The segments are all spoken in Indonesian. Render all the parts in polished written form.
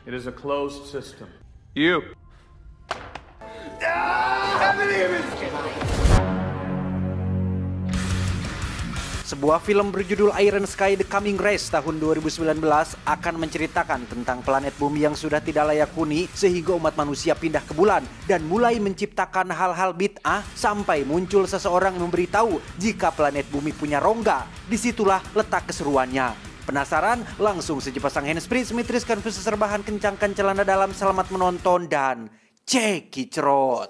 It is a closed system. You. Sebuah film berjudul Iron Sky The Coming Race tahun 2019 akan menceritakan tentang planet bumi yang sudah tidak layak huni sehingga umat manusia pindah ke bulan dan mulai menciptakan hal-hal bid'ah sampai muncul seseorang yang memberitahu jika planet bumi punya rongga. Disitulah letak keseruannya. Penasaran? Langsung saja pasang handsfree, semitriskan khusus serbahan, kencangkan celana dalam, selamat menonton dan cekicrot.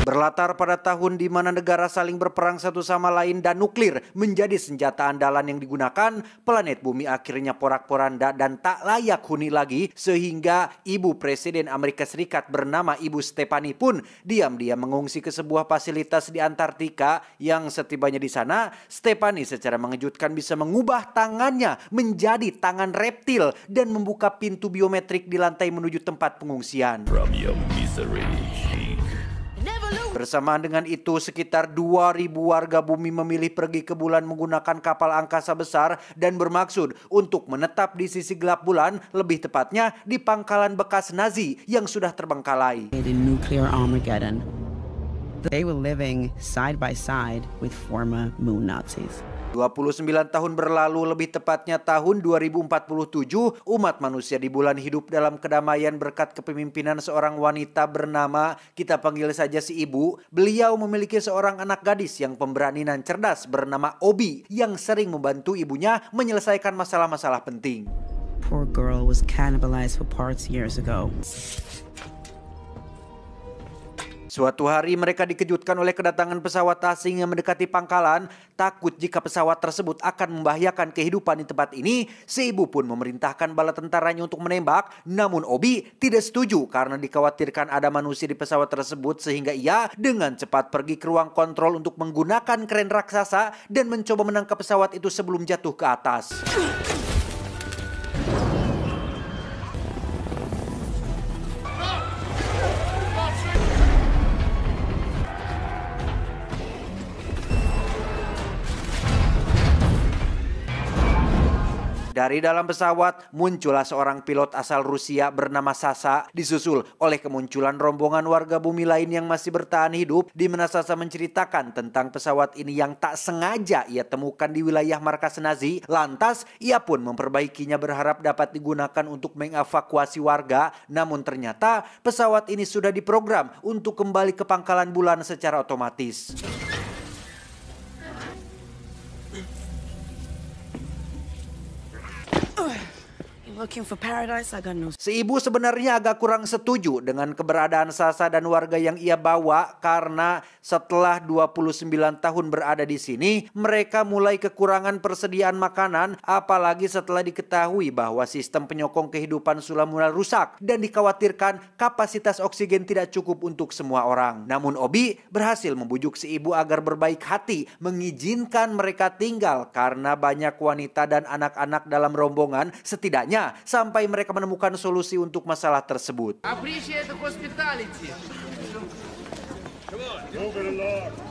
Berlatar pada tahun di mana negara saling berperang satu sama lain dan nuklir menjadi senjata andalan yang digunakan, planet bumi akhirnya porak-poranda dan tak layak huni lagi sehingga ibu Presiden Amerika Serikat bernama Ibu Stephanie pun diam-diam mengungsi ke sebuah fasilitas di Antartika yang setibanya di sana, Stephanie secara mengejutkan bisa mengubah tangannya menjadi tangan reptil dan membuka pintu biometrik di lantai menuju tempat pengungsian. From your misery. Bersamaan dengan itu, sekitar 2.000 warga bumi memilih pergi ke bulan menggunakan kapal angkasa besar dan bermaksud untuk menetap di sisi gelap bulan, lebih tepatnya di pangkalan bekas Nazi yang sudah terbengkalai. Nuclear Armageddon. They were living side by side with former moon Nazis. 29 tahun berlalu, lebih tepatnya tahun 2047, umat manusia di bulan hidup dalam kedamaian berkat kepemimpinan seorang wanita bernama, kita panggil saja si ibu. Beliau memiliki seorang anak gadis yang pemberani dan cerdas bernama Obi yang sering membantu ibunya menyelesaikan masalah-masalah penting. Poor girl was cannibalized for parts years ago. Suatu hari mereka dikejutkan oleh kedatangan pesawat asing yang mendekati pangkalan. Takut jika pesawat tersebut akan membahayakan kehidupan di tempat ini, si ibu pun memerintahkan bala tentaranya untuk menembak. Namun Obi tidak setuju karena dikhawatirkan ada manusia di pesawat tersebut sehingga ia dengan cepat pergi ke ruang kontrol untuk menggunakan kren raksasa dan mencoba menangkap pesawat itu sebelum jatuh ke atas. Dari dalam pesawat muncullah seorang pilot asal Rusia bernama Sasa, disusul oleh kemunculan rombongan warga bumi lain yang masih bertahan hidup, di mana Sasa menceritakan tentang pesawat ini yang tak sengaja ia temukan di wilayah markas Nazi. Lantas ia pun memperbaikinya berharap dapat digunakan untuk mengevakuasi warga, namun ternyata pesawat ini sudah diprogram untuk kembali ke pangkalan bulan secara otomatis. Si ibu sebenarnya agak kurang setuju dengan keberadaan Sasa dan warga yang ia bawa karena setelah 29 tahun berada di sini, mereka mulai kekurangan persediaan makanan, apalagi setelah diketahui bahwa sistem penyokong kehidupan sudah mulai rusak dan dikhawatirkan kapasitas oksigen tidak cukup untuk semua orang. Namun Obi berhasil membujuk si ibu agar berbaik hati mengizinkan mereka tinggal karena banyak wanita dan anak-anak dalam rombongan, setidaknya sampai mereka menemukan solusi untuk masalah tersebut.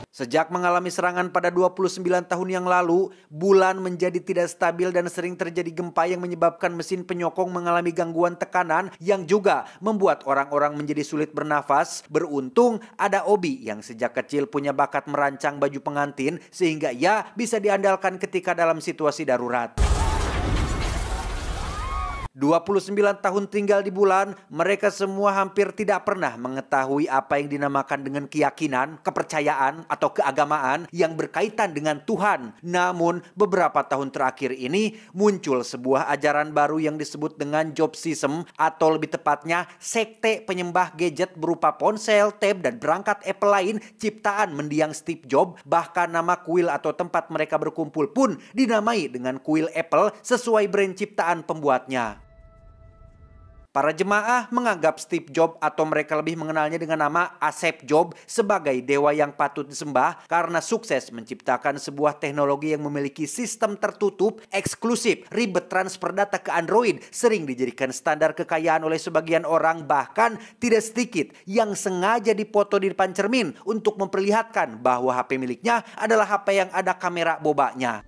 Sejak mengalami serangan pada 29 tahun yang lalu, bulan menjadi tidak stabil dan sering terjadi gempa yang menyebabkan mesin penyokong mengalami gangguan tekanan yang juga membuat orang-orang menjadi sulit bernafas. Beruntung ada Obi yang sejak kecil punya bakat merancang baju pengantin sehingga ia bisa diandalkan ketika dalam situasi darurat. 29 tahun tinggal di bulan, mereka semua hampir tidak pernah mengetahui apa yang dinamakan dengan keyakinan, kepercayaan, atau keagamaan yang berkaitan dengan Tuhan. Namun, beberapa tahun terakhir ini muncul sebuah ajaran baru yang disebut dengan Jobsism, atau lebih tepatnya sekte penyembah gadget berupa ponsel, tab, dan perangkat Apple lain ciptaan mendiang Steve Jobs. Bahkan nama kuil atau tempat mereka berkumpul pun dinamai dengan kuil Apple sesuai brand ciptaan pembuatnya. Para jemaah menganggap Steve Jobs atau mereka lebih mengenalnya dengan nama Asep Jobs sebagai dewa yang patut disembah karena sukses menciptakan sebuah teknologi yang memiliki sistem tertutup, eksklusif, ribet transfer data ke Android, sering dijadikan standar kekayaan oleh sebagian orang, bahkan tidak sedikit yang sengaja dipoto di depan cermin untuk memperlihatkan bahwa HP miliknya adalah HP yang ada kamera bobanya.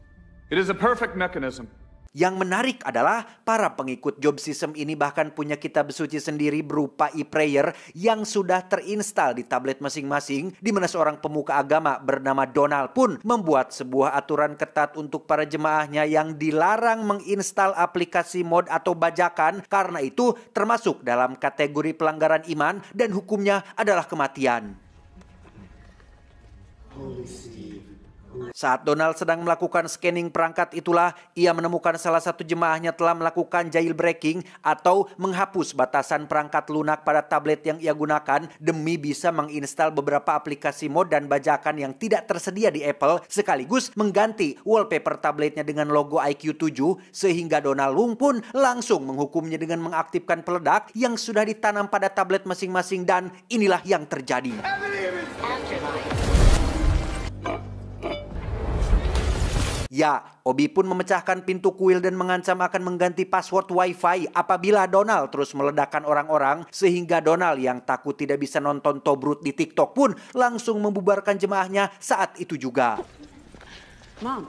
It is a perfect mechanism. Yang menarik adalah para pengikut Job System ini bahkan punya kitab suci sendiri berupa e-prayer yang sudah terinstal di tablet masing-masing, di mana seorang pemuka agama bernama Donald pun membuat sebuah aturan ketat untuk para jemaahnya yang dilarang menginstal aplikasi mod atau bajakan karena itu termasuk dalam kategori pelanggaran iman dan hukumnya adalah kematian. Saat Donald sedang melakukan scanning perangkat itulah ia menemukan salah satu jemaahnya telah melakukan jailbreaking atau menghapus batasan perangkat lunak pada tablet yang ia gunakan demi bisa menginstal beberapa aplikasi mod dan bajakan yang tidak tersedia di Apple, sekaligus mengganti wallpaper tabletnya dengan logo IQ7 sehingga Donald Wong pun langsung menghukumnya dengan mengaktifkan peledak yang sudah ditanam pada tablet masing-masing, dan inilah yang terjadi. Ya, Obi pun memecahkan pintu kuil dan mengancam akan mengganti password Wi-Fi apabila Donald terus meledakkan orang-orang, sehingga Donald yang takut tidak bisa nonton Tobrut di TikTok pun langsung membubarkan jemaahnya saat itu juga. Mom.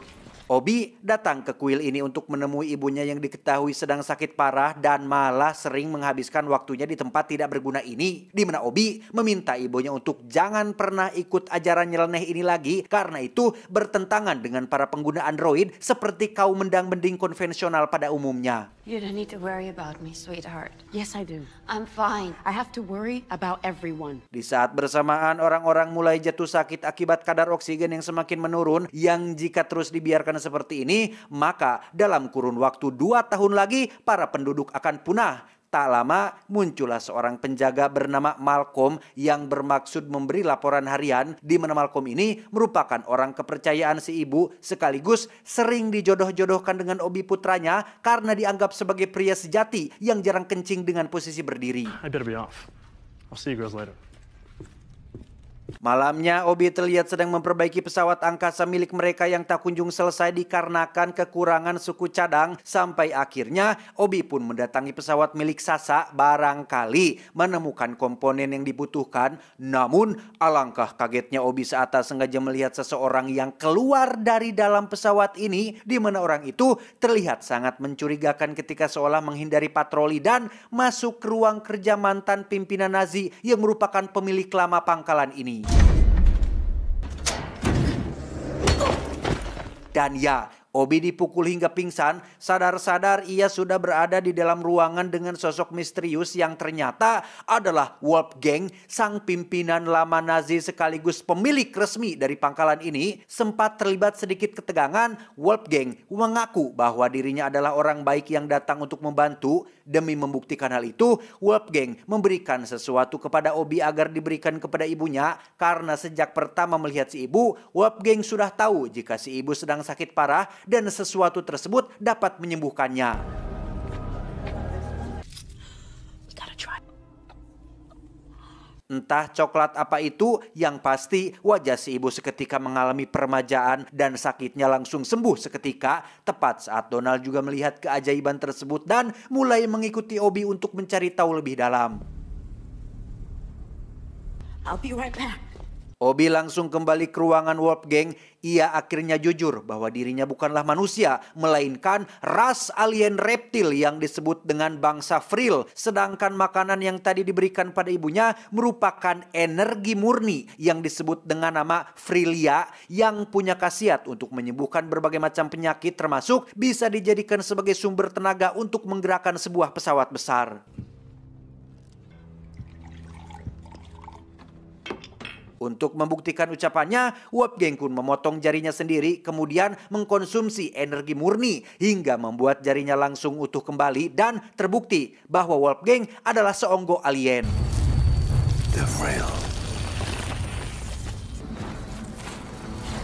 Obi datang ke kuil ini untuk menemui ibunya yang diketahui sedang sakit parah dan malah sering menghabiskan waktunya di tempat tidak berguna ini, di mana Obi meminta ibunya untuk jangan pernah ikut ajaran nyeleneh ini lagi karena itu bertentangan dengan para pengguna Android seperti kaum mendang-mending konvensional pada umumnya. You don't need to worry about me, sweetheart. Yes, I do. I'm fine. I have to worry about everyone. Di saat bersamaan orang-orang mulai jatuh sakit akibat kadar oksigen yang semakin menurun, yang jika terus dibiarkan seperti ini, maka dalam kurun waktu 2 tahun lagi para penduduk akan punah. Tak lama muncullah seorang penjaga bernama Malcolm yang bermaksud memberi laporan harian, di mana Malcolm ini merupakan orang kepercayaan si ibu sekaligus sering dijodoh-jodohkan dengan Obi putranya karena dianggap sebagai pria sejati yang jarang kencing dengan posisi berdiri. I better be off. I'll see you girls later. Malamnya Obi terlihat sedang memperbaiki pesawat angkasa milik mereka yang tak kunjung selesai dikarenakan kekurangan suku cadang, sampai akhirnya Obi pun mendatangi pesawat milik Sasa barangkali menemukan komponen yang dibutuhkan. Namun alangkah kagetnya Obi saat sengaja melihat seseorang yang keluar dari dalam pesawat ini, di mana orang itu terlihat sangat mencurigakan ketika seolah menghindari patroli dan masuk ke ruang kerja mantan pimpinan Nazi yang merupakan pemilik lama pangkalan ini. Dan ya, Obi dipukul hingga pingsan. Sadar-sadar ia sudah berada di dalam ruangan dengan sosok misterius yang ternyata adalah Wolfgang, sang pimpinan lama Nazi sekaligus pemilik resmi dari pangkalan ini. Sempat terlibat sedikit ketegangan, Wolfgang mengaku bahwa dirinya adalah orang baik yang datang untuk membantu. Demi membuktikan hal itu, Wolfgang memberikan sesuatu kepada Obi agar diberikan kepada ibunya, karena sejak pertama melihat si ibu, Wolfgang sudah tahu jika si ibu sedang sakit parah dan sesuatu tersebut dapat menyembuhkannya. Entah coklat apa itu, yang pasti wajah si ibu seketika mengalami peremajaan dan sakitnya langsung sembuh seketika, tepat saat Donald juga melihat keajaiban tersebut dan mulai mengikuti Obi untuk mencari tahu lebih dalam. I'll be right back. Obi langsung kembali ke ruangan Wolfgang. Ia akhirnya jujur bahwa dirinya bukanlah manusia, melainkan ras alien reptil yang disebut dengan bangsa Vril. Sedangkan makanan yang tadi diberikan pada ibunya merupakan energi murni yang disebut dengan nama Vrilia, yang punya khasiat untuk menyembuhkan berbagai macam penyakit, termasuk bisa dijadikan sebagai sumber tenaga untuk menggerakkan sebuah pesawat besar. Untuk membuktikan ucapannya, Wolfgang pun memotong jarinya sendiri, kemudian mengkonsumsi energi murni hingga membuat jarinya langsung utuh kembali, dan terbukti bahwa Wolfgang adalah seonggok alien.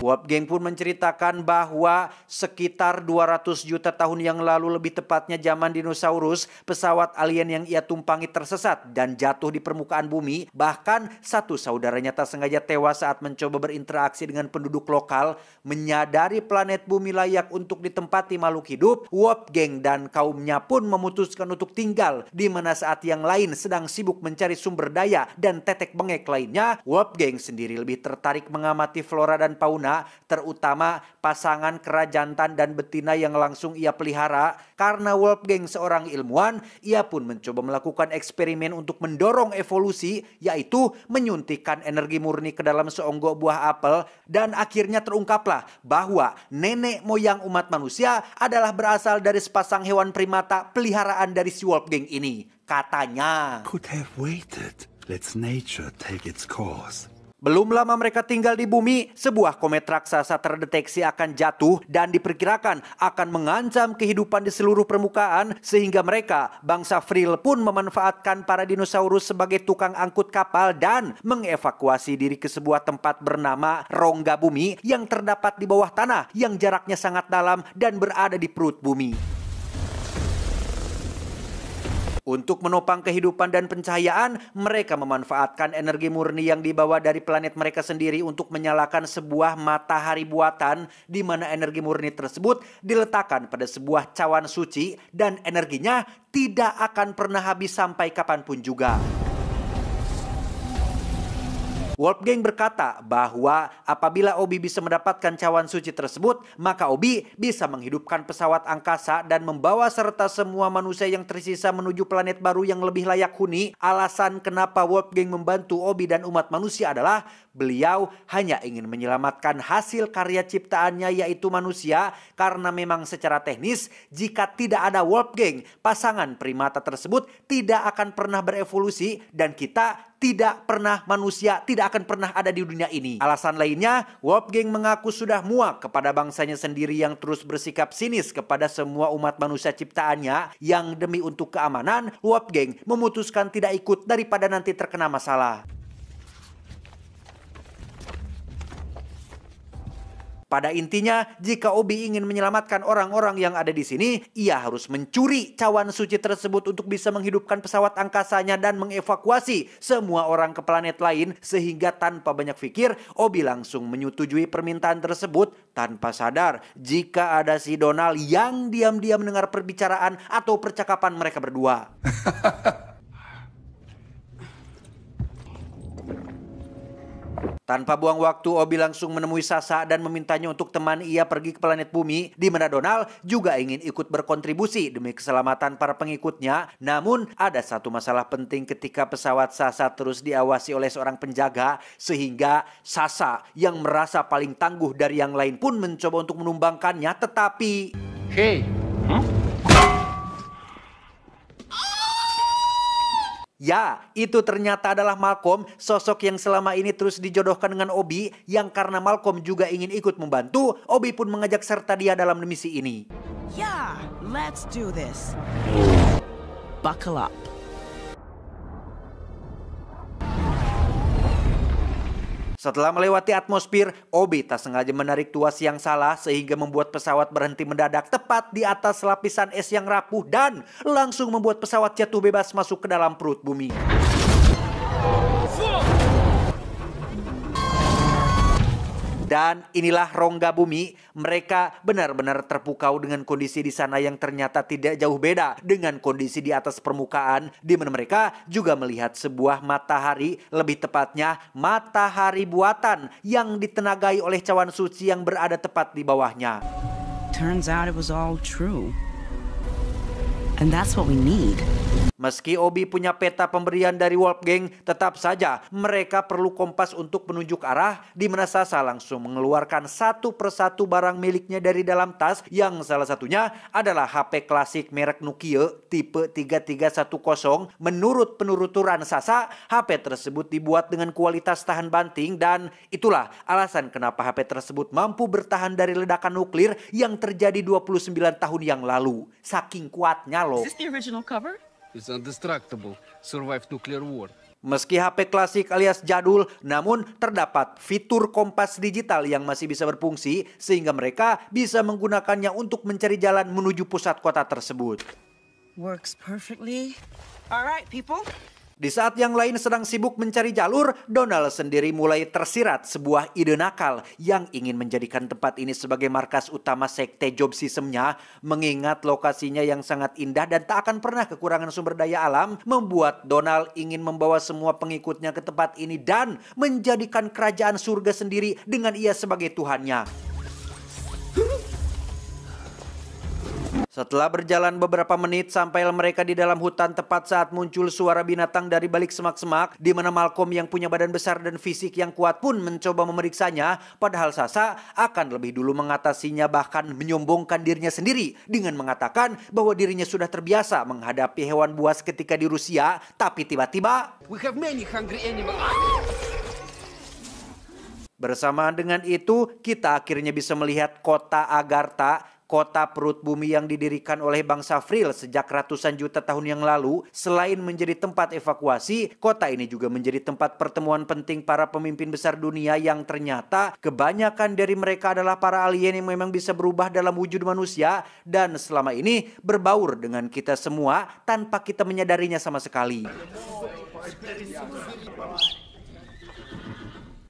Wolfgang pun menceritakan bahwa sekitar 200 juta tahun yang lalu, lebih tepatnya zaman dinosaurus, pesawat alien yang ia tumpangi tersesat dan jatuh di permukaan bumi. Bahkan satu saudaranya tak sengaja tewas saat mencoba berinteraksi dengan penduduk lokal. Menyadari planet bumi layak untuk ditempati makhluk hidup, Wolfgang dan kaumnya pun memutuskan untuk tinggal di mana saat yang lain sedang sibuk mencari sumber daya dan tetek bengek lainnya. Wolfgang sendiri lebih tertarik mengamati flora dan fauna, terutama pasangan kera jantan dan betina yang langsung ia pelihara. Karena Wolfgang seorang ilmuwan, ia pun mencoba melakukan eksperimen untuk mendorong evolusi, yaitu menyuntikkan energi murni ke dalam seonggok buah apel. Dan akhirnya terungkaplah bahwa nenek moyang umat manusia adalah berasal dari sepasang hewan primata peliharaan dari si Wolfgang ini. Katanya, Could have waited. Let nature take its course. belum lama mereka tinggal di bumi, sebuah komet raksasa terdeteksi akan jatuh dan diperkirakan akan mengancam kehidupan di seluruh permukaan, sehingga mereka, bangsa Vril, pun memanfaatkan para dinosaurus sebagai tukang angkut kapal dan mengevakuasi diri ke sebuah tempat bernama rongga bumi yang terdapat di bawah tanah yang jaraknya sangat dalam dan berada di perut bumi. Untuk menopang kehidupan dan pencahayaan, mereka memanfaatkan energi murni yang dibawa dari planet mereka sendiri untuk menyalakan sebuah matahari buatan, di mana energi murni tersebut diletakkan pada sebuah cawan suci dan energinya tidak akan pernah habis sampai kapanpun juga. Wolfgang berkata bahwa apabila Obi bisa mendapatkan cawan suci tersebut, maka Obi bisa menghidupkan pesawat angkasa dan membawa serta semua manusia yang tersisa menuju planet baru yang lebih layak huni. Alasan kenapa Wolfgang membantu Obi dan umat manusia adalah beliau hanya ingin menyelamatkan hasil karya ciptaannya, yaitu manusia, karena memang secara teknis jika tidak ada Wolfgang, pasangan primata tersebut tidak akan pernah berevolusi dan kita manusia tidak akan pernah ada di dunia ini. Alasan lainnya, Wolfgang mengaku sudah muak kepada bangsanya sendiri yang terus bersikap sinis kepada semua umat manusia ciptaannya, yang demi untuk keamanan, Wolfgang memutuskan tidak ikut daripada nanti terkena masalah. Pada intinya, jika Obi ingin menyelamatkan orang-orang yang ada di sini, ia harus mencuri cawan suci tersebut untuk bisa menghidupkan pesawat angkasanya dan mengevakuasi semua orang ke planet lain, sehingga tanpa banyak pikir, Obi langsung menyetujui permintaan tersebut tanpa sadar jika ada si Donald yang diam-diam mendengar perbicaraan atau percakapan mereka berdua. Tanpa buang waktu, Obi langsung menemui Sasa dan memintanya untuk teman ia pergi ke planet bumi, di mana Donald juga ingin ikut berkontribusi demi keselamatan para pengikutnya. Namun ada satu masalah penting ketika pesawat Sasa terus diawasi oleh seorang penjaga, sehingga Sasa yang merasa paling tangguh dari yang lain pun mencoba untuk menumbangkannya, tetapi ya, itu ternyata adalah Malcolm, sosok yang selama ini terus dijodohkan dengan Obi, yang karena Malcolm juga ingin ikut membantu, Obi pun mengajak serta dia dalam misi ini. Yeah, let's do this. Buckle up. Setelah melewati atmosfer, Obi tak sengaja menarik tuas yang salah sehingga membuat pesawat berhenti mendadak tepat di atas lapisan es yang rapuh dan langsung membuat pesawat jatuh bebas masuk ke dalam perut bumi. Dan inilah rongga bumi. Mereka benar-benar terpukau dengan kondisi di sana yang ternyata tidak jauh beda dengan kondisi di atas permukaan, di mana mereka juga melihat sebuah matahari, lebih tepatnya matahari buatan yang ditenagai oleh cawan suci yang berada tepat di bawahnya. Turns out it was all true. And that's what we need. Meski Obi punya peta pemberian dari Wolfgang, tetap saja mereka perlu kompas untuk menunjuk arah, di mana Sasa langsung mengeluarkan satu persatu barang miliknya dari dalam tas, yang salah satunya adalah HP klasik merek Nokia tipe 3310. Menurut penuturan Sasa, HP tersebut dibuat dengan kualitas tahan banting, dan itulah alasan kenapa HP tersebut mampu bertahan dari ledakan nuklir yang terjadi 29 tahun yang lalu. Saking kuatnya loh. Is this the original cover? It's indestructible. Survived nuclear war. Meski HP klasik alias jadul, namun terdapat fitur kompas digital yang masih bisa berfungsi sehingga mereka bisa menggunakannya untuk mencari jalan menuju pusat kota tersebut. Works perfectly. All right, people. Di saat yang lain sedang sibuk mencari jalur, Donald sendiri mulai tersirat sebuah ide nakal yang ingin menjadikan tempat ini sebagai markas utama sekte Jobsismnya, mengingat lokasinya yang sangat indah dan tak akan pernah kekurangan sumber daya alam, membuat Donald ingin membawa semua pengikutnya ke tempat ini dan menjadikan kerajaan surga sendiri dengan ia sebagai Tuhannya. Setelah berjalan beberapa menit, sampailah mereka di dalam hutan tepat saat muncul suara binatang dari balik semak-semak, di mana Malcolm yang punya badan besar dan fisik yang kuat pun mencoba memeriksanya, padahal Sasha akan lebih dulu mengatasinya, bahkan menyombongkan dirinya sendiri dengan mengatakan bahwa dirinya sudah terbiasa menghadapi hewan buas ketika di Rusia, tapi tiba-tiba bersamaan dengan itu, kita akhirnya bisa melihat kota Agartha, kota perut bumi yang didirikan oleh bangsa Vril sejak ratusan juta tahun yang lalu. Selain menjadi tempat evakuasi, kota ini juga menjadi tempat pertemuan penting para pemimpin besar dunia yang ternyata kebanyakan dari mereka adalah para alien yang memang bisa berubah dalam wujud manusia dan selama ini berbaur dengan kita semua tanpa kita menyadarinya sama sekali.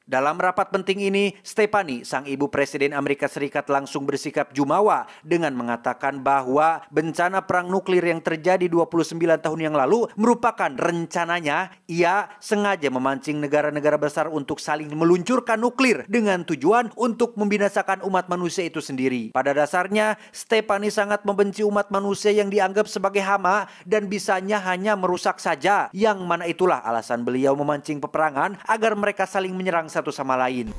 Dalam rapat penting ini, Stephanie, sang ibu Presiden Amerika Serikat, langsung bersikap jumawa dengan mengatakan bahwa bencana perang nuklir yang terjadi 29 tahun yang lalu merupakan rencananya. Ia sengaja memancing negara-negara besar untuk saling meluncurkan nuklir dengan tujuan untuk membinasakan umat manusia itu sendiri. Pada dasarnya, Stephanie sangat membenci umat manusia yang dianggap sebagai hama dan bisanya hanya merusak saja. Yang mana itulah alasan beliau memancing peperangan agar mereka saling menyerang satu sama lain.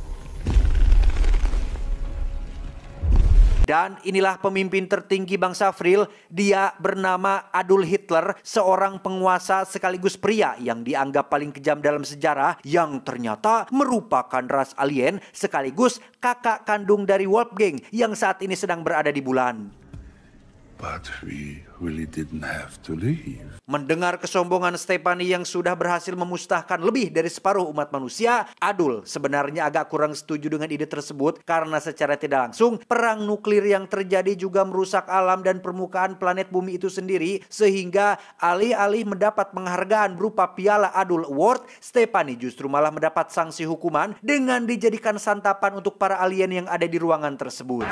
Dan inilah pemimpin tertinggi bangsa Vril. Dia bernama Adolf Hitler, seorang penguasa sekaligus pria yang dianggap paling kejam dalam sejarah, yang ternyata merupakan ras alien sekaligus kakak kandung dari Wolfgang yang saat ini sedang berada di bulan. But we really didn't have to leave. Mendengar kesombongan Stephanie yang sudah berhasil memusnahkan lebih dari separuh umat manusia, Adolf sebenarnya agak kurang setuju dengan ide tersebut karena secara tidak langsung perang nuklir yang terjadi juga merusak alam dan permukaan planet bumi itu sendiri, sehingga alih-alih mendapat penghargaan berupa piala Adolf Award, Stephanie justru malah mendapat sanksi hukuman dengan dijadikan santapan untuk para alien yang ada di ruangan tersebut.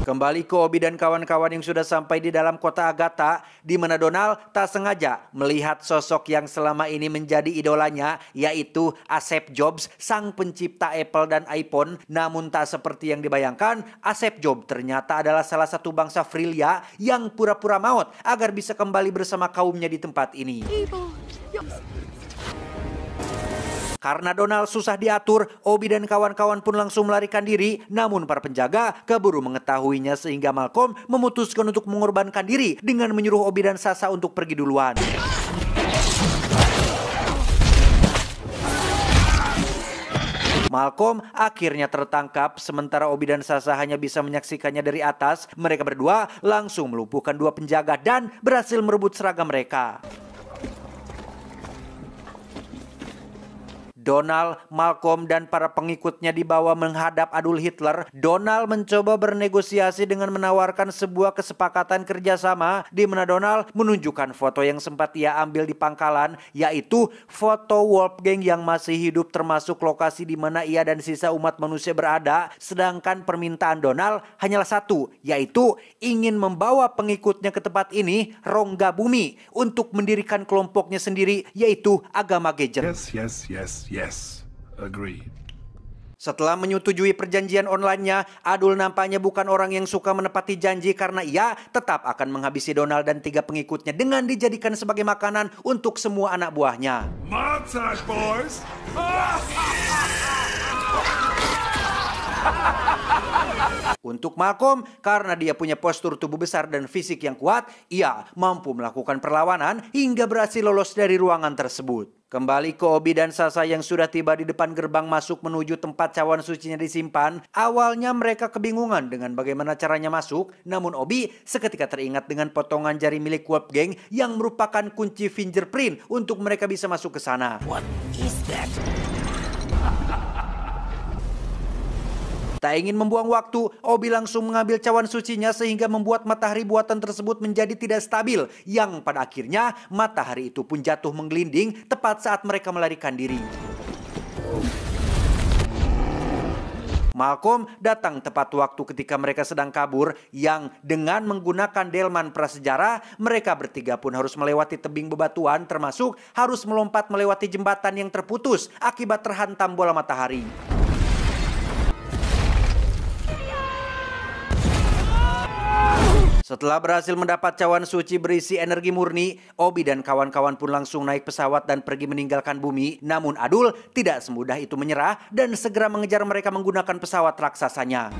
Kembali ke Obi dan kawan-kawan yang sudah sampai di dalam kota Agatha, di mana Donald tak sengaja melihat sosok yang selama ini menjadi idolanya, yaitu Steve Jobs, sang pencipta Apple dan iPhone. Namun tak seperti yang dibayangkan, Steve Jobs ternyata adalah salah satu bangsa Vrilia yang pura-pura maut agar bisa kembali bersama kaumnya di tempat ini. Karena Donald susah diatur, Obi dan kawan-kawan pun langsung melarikan diri. Namun para penjaga keburu mengetahuinya sehingga Malcolm memutuskan untuk mengorbankan diri dengan menyuruh Obi dan Sasha untuk pergi duluan. Malcolm akhirnya tertangkap, sementara Obi dan Sasha hanya bisa menyaksikannya dari atas. Mereka berdua langsung melumpuhkan dua penjaga dan berhasil merebut seragam mereka. Donald, Malcolm, dan para pengikutnya dibawa menghadap Adolf Hitler. Donald mencoba bernegosiasi dengan menawarkan sebuah kesepakatan kerjasama, di mana Donald menunjukkan foto yang sempat ia ambil di pangkalan, yaitu foto Wolfgang yang masih hidup, termasuk lokasi di mana ia dan sisa umat manusia berada. Sedangkan permintaan Donald hanyalah satu, yaitu ingin membawa pengikutnya ke tempat ini, rongga bumi, untuk mendirikan kelompoknya sendiri, yaitu agama Gadget. Yes, agree. Setelah menyetujui perjanjian online-nya, Adolf nampaknya bukan orang yang suka menepati janji karena ia tetap akan menghabisi Donald dan 3 pengikutnya dengan dijadikan sebagai makanan untuk semua anak buahnya. Mahlzeit, boys! Untuk Malcolm, karena dia punya postur tubuh besar dan fisik yang kuat, ia mampu melakukan perlawanan hingga berhasil lolos dari ruangan tersebut. Kembali ke Obi dan Sasha yang sudah tiba di depan gerbang masuk menuju tempat cawan sucinya disimpan. Awalnya mereka kebingungan dengan bagaimana caranya masuk, namun Obi seketika teringat dengan potongan jari milik Wolfgang yang merupakan kunci fingerprint untuk mereka bisa masuk ke sana. What is that? Tak ingin membuang waktu, Obi langsung mengambil cawan sucinya sehingga membuat matahari buatan tersebut menjadi tidak stabil. Yang pada akhirnya matahari itu pun jatuh menggelinding tepat saat mereka melarikan diri. Malcolm datang tepat waktu ketika mereka sedang kabur yang dengan menggunakan delman prasejarah, mereka bertiga pun harus melewati tebing bebatuan termasuk harus melompat melewati jembatan yang terputus akibat terhantam bola matahari. Setelah berhasil mendapat cawan suci berisi energi murni, Obi dan kawan-kawan pun langsung naik pesawat dan pergi meninggalkan bumi. Namun Adul tidak semudah itu menyerah dan segera mengejar mereka menggunakan pesawat raksasanya.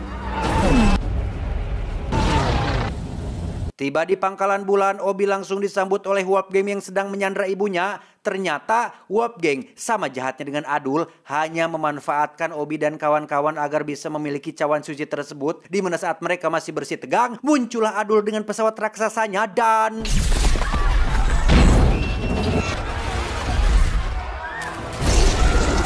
Tiba di pangkalan bulan, Obi langsung disambut oleh Wolfgang yang sedang menyandra ibunya. Ternyata Wolfgang sama jahatnya dengan Adul, hanya memanfaatkan Obi dan kawan-kawan agar bisa memiliki cawan suci tersebut. Di mana saat mereka masih bersih tegang, muncullah Adul dengan pesawat raksasanya dan...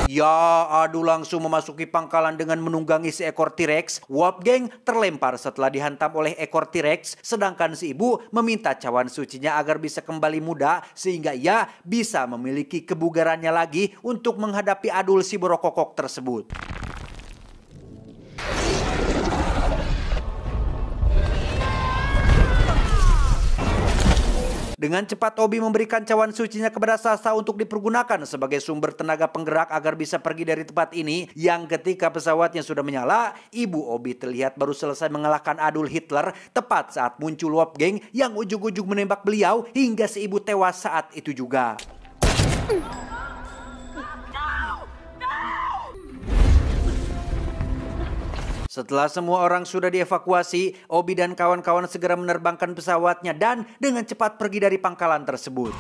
Ya, Adul langsung memasuki pangkalan dengan menunggangi seekor T-Rex. Wolfgang terlempar setelah dihantam oleh ekor T-Rex, sedangkan si ibu meminta cawan sucinya agar bisa kembali muda sehingga ia bisa memiliki kebugarannya lagi untuk menghadapi Adul si borokokok tersebut. Dengan cepat Obi memberikan cawan sucinya kepada Sasha untuk dipergunakan sebagai sumber tenaga penggerak agar bisa pergi dari tempat ini. Yang ketika pesawatnya sudah menyala, ibu Obi terlihat baru selesai mengalahkan Adul Hitler tepat saat muncul Wolfgang yang ujug-ujug menembak beliau hingga si ibu tewas saat itu juga. Setelah semua orang sudah dievakuasi, Obi dan kawan-kawan segera menerbangkan pesawatnya dan dengan cepat pergi dari pangkalan tersebut.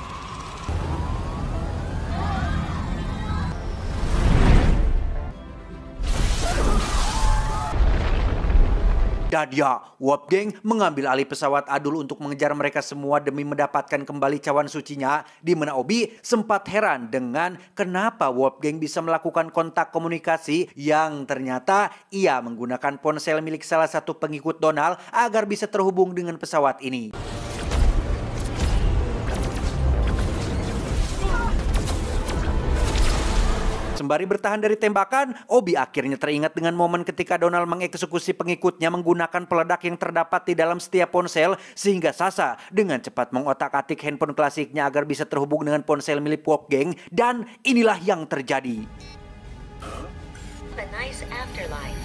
Dan ya, Wolfgang mengambil alih pesawat Adul untuk mengejar mereka semua demi mendapatkan kembali cawan sucinya. Di mana Obi sempat heran dengan kenapa Wolfgang bisa melakukan kontak komunikasi yang ternyata ia menggunakan ponsel milik salah satu pengikut Donald agar bisa terhubung dengan pesawat ini. Sembari bertahan dari tembakan, Obi akhirnya teringat dengan momen ketika Donald mengeksekusi pengikutnya menggunakan peledak yang terdapat di dalam setiap ponsel, sehingga Sasha dengan cepat mengotak-atik handphone klasiknya agar bisa terhubung dengan ponsel milik Wolfgang, dan inilah yang terjadi. A nice afterlife.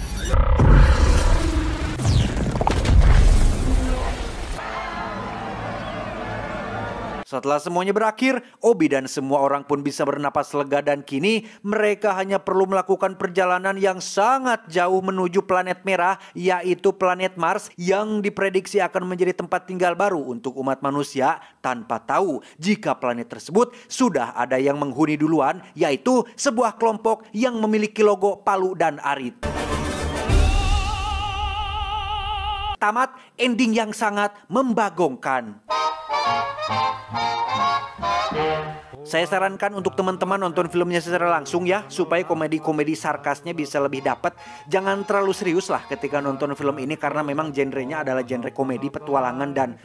Setelah semuanya berakhir, Obi dan semua orang pun bisa bernapas lega dan kini mereka hanya perlu melakukan perjalanan yang sangat jauh menuju planet merah, yaitu planet Mars yang diprediksi akan menjadi tempat tinggal baru untuk umat manusia tanpa tahu jika planet tersebut sudah ada yang menghuni duluan, yaitu sebuah kelompok yang memiliki logo palu dan arit. Tamat ending yang sangat membagongkan. Saya sarankan untuk teman-teman nonton filmnya secara langsung ya, supaya komedi-komedi sarkasnya bisa lebih dapat. Jangan terlalu serius lah ketika nonton film ini karena memang genrenya adalah genre komedi, petualangan dan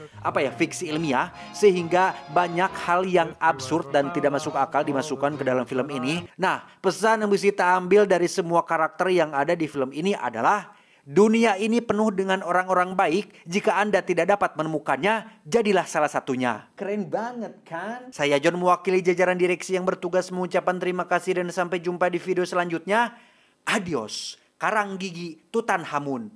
fiksi ilmiah, sehingga banyak hal yang absurd dan tidak masuk akal dimasukkan ke dalam film ini. Nah, pesan yang bisa kita ambil dari semua karakter yang ada di film ini adalah dunia ini penuh dengan orang-orang baik. Jika Anda tidak dapat menemukannya, jadilah salah satunya. Keren banget kan? Saya John mewakili jajaran direksi yang bertugas mengucapkan terima kasih dan sampai jumpa di video selanjutnya. Adios, Karang Gigi Tutankhamun.